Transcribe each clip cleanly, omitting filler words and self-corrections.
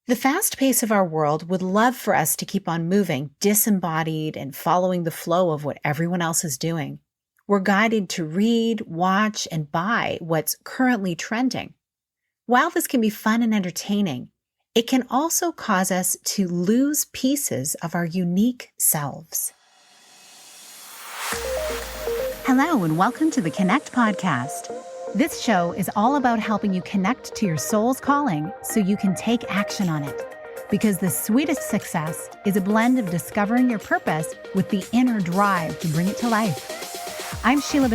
The fast pace of our world would love for us to keep on moving, disembodied and following the flow of what everyone else is doing. We're guided to read, watch, and buy what's currently trending. While this can be fun and entertaining, it can also cause us to lose pieces of our unique selves. Hello, and welcome to the Connect podcast. This show is all about helping you connect to your soul's calling so you can take action on it. Because the sweetest success is a blend of discovering your purpose with the inner drive to bring it to life. I'm Sheila,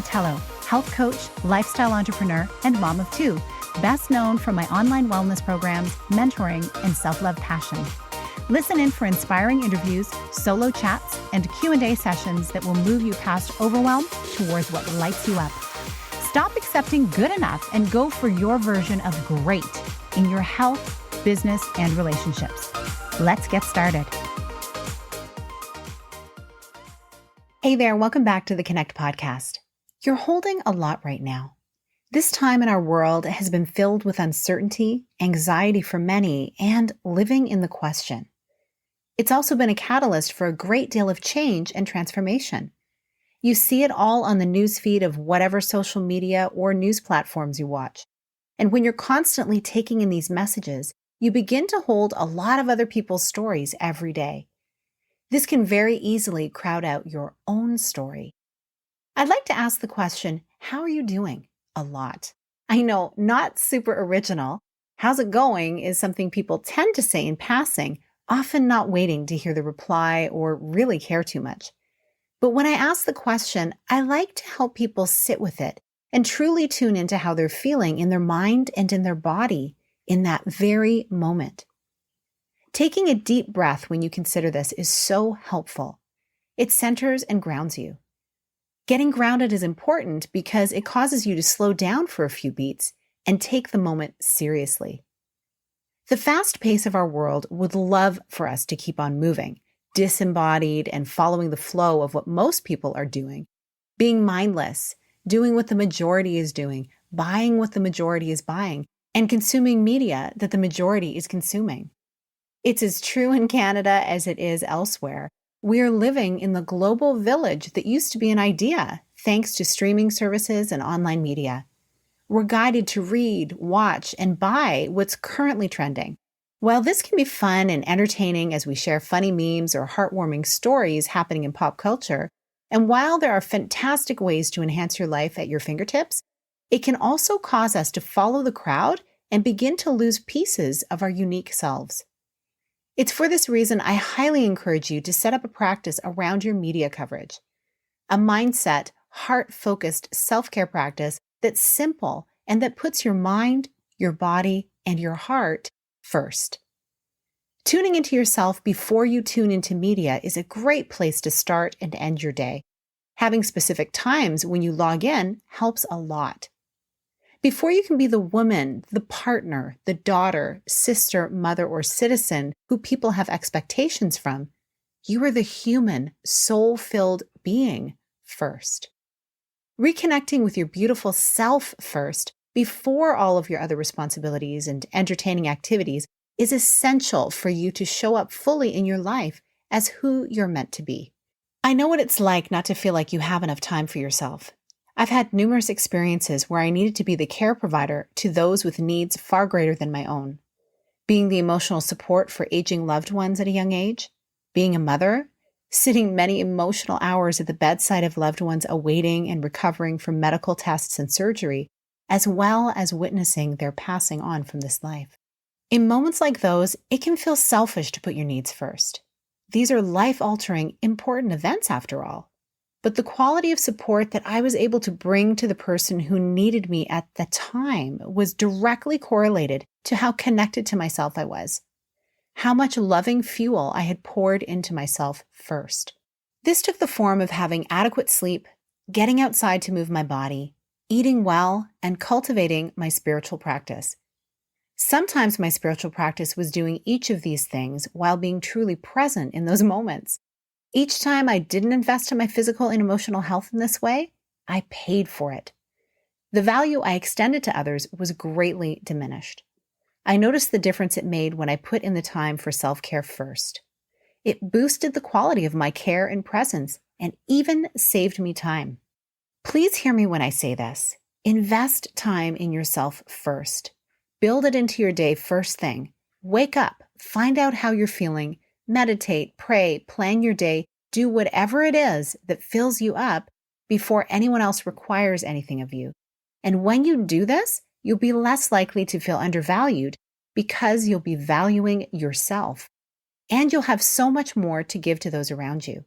health coach, lifestyle entrepreneur, and mom of two, best known for my online wellness programs, mentoring, and self-love passion. Listen in for inspiring interviews, solo chats, and Q&A sessions that will move you past overwhelm towards what lights you up. Stop accepting good enough and go for your version of great in your health, business, and relationships. Let's get started. Hey there, welcome back to the Connect podcast. You're holding a lot right now. This time in our world has been filled with uncertainty, anxiety for many, and living in the question. It's also been a catalyst for a great deal of change and transformation. You see it all on the newsfeed of whatever social media or news platforms you watch. And when you're constantly taking in these messages, you begin to hold a lot of other people's stories every day. This can very easily crowd out your own story. I'd like to ask the question, how are you doing? A lot. I know, not super original. How's it going is something people tend to say in passing, often not waiting to hear the reply or really care too much. But when I ask the question, I like to help people sit with it and truly tune into how they're feeling in their mind and in their body in that very moment. Taking a deep breath when you consider this is so helpful. It centers and grounds you. Getting grounded is important because it causes you to slow down for a few beats and take the moment seriously. The fast pace of our world would love for us to keep on moving, disembodied and following the flow of what most people are doing, being mindless, doing what the majority is doing, buying what the majority is buying, and consuming media that the majority is consuming. It's as true in Canada as it is elsewhere. We are living in the global village that used to be an idea, thanks to streaming services and online media. We're guided to read, watch, and buy what's currently trending. While this can be fun and entertaining as we share funny memes or heartwarming stories happening in pop culture, and while there are fantastic ways to enhance your life at your fingertips, it can also cause us to follow the crowd and begin to lose pieces of our unique selves. It's for this reason I highly encourage you to set up a practice around your media coverage. A mindset, heart-focused self-care practice that's simple and that puts your mind, your body, and your heart first. Tuning into yourself before you tune into media is a great place to start and end your day. Having specific times when you log in helps a lot. Before you can be the woman, the partner, the daughter, sister, mother, or citizen who people have expectations from, you are the human, soul-filled being first. Reconnecting with your beautiful self first, before all of your other responsibilities and entertaining activities, is essential for you to show up fully in your life as who you're meant to be. I know what it's like not to feel like you have enough time for yourself. I've had numerous experiences where I needed to be the care provider to those with needs far greater than my own. Being the emotional support for aging loved ones at a young age, being a mother, sitting many emotional hours at the bedside of loved ones awaiting and recovering from medical tests and surgery, as well as witnessing their passing on from this life. In moments like those, it can feel selfish to put your needs first. These are life-altering, important events after all. But the quality of support that I was able to bring to the person who needed me at the time was directly correlated to how connected to myself I was, how much loving fuel I had poured into myself first. This took the form of having adequate sleep, getting outside to move my body, eating well, and cultivating my spiritual practice. Sometimes my spiritual practice was doing each of these things while being truly present in those moments. Each time I didn't invest in my physical and emotional health in this way, I paid for it. The value I extended to others was greatly diminished. I noticed the difference it made when I put in the time for self-care first. It boosted the quality of my care and presence and even saved me time. Please hear me when I say this. Invest time in yourself first. Build it into your day first thing. Wake up, find out how you're feeling, meditate, pray, plan your day, do whatever it is that fills you up before anyone else requires anything of you. And when you do this, you'll be less likely to feel undervalued because you'll be valuing yourself. And you'll have so much more to give to those around you.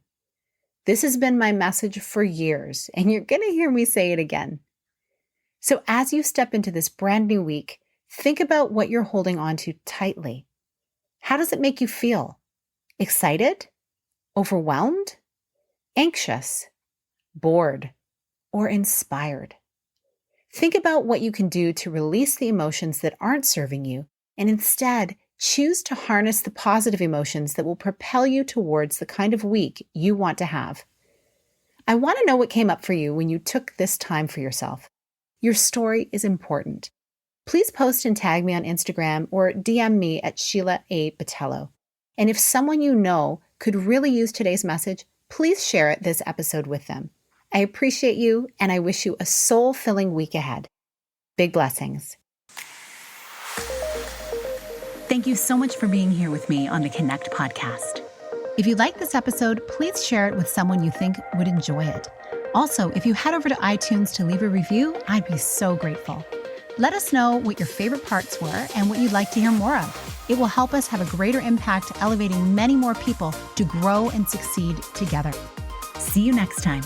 This has been my message for years, and you're going to hear me say it again. So as you step into this brand new week, think about what you're holding on to tightly. How does it make you feel? Excited? Overwhelmed? Anxious? Bored? Or inspired? Think about what you can do to release the emotions that aren't serving you, and instead choose to harness the positive emotions that will propel you towards the kind of week you want to have. I want to know what came up for you when you took this time for yourself. Your story is important. Please post and tag me on Instagram or DM me at Sheila A. Botello. And if someone you know could really use today's message, please share this episode with them. I appreciate you, and I wish you a soul-filling week ahead. Big blessings. Thank you so much for being here with me on the Connect podcast. If you like this episode, please share it with someone you think would enjoy it. Also, if you head over to iTunes to leave a review, I'd be so grateful. Let us know what your favorite parts were and what you'd like to hear more of. It will help us have a greater impact, elevating many more people to grow and succeed together. See you next time.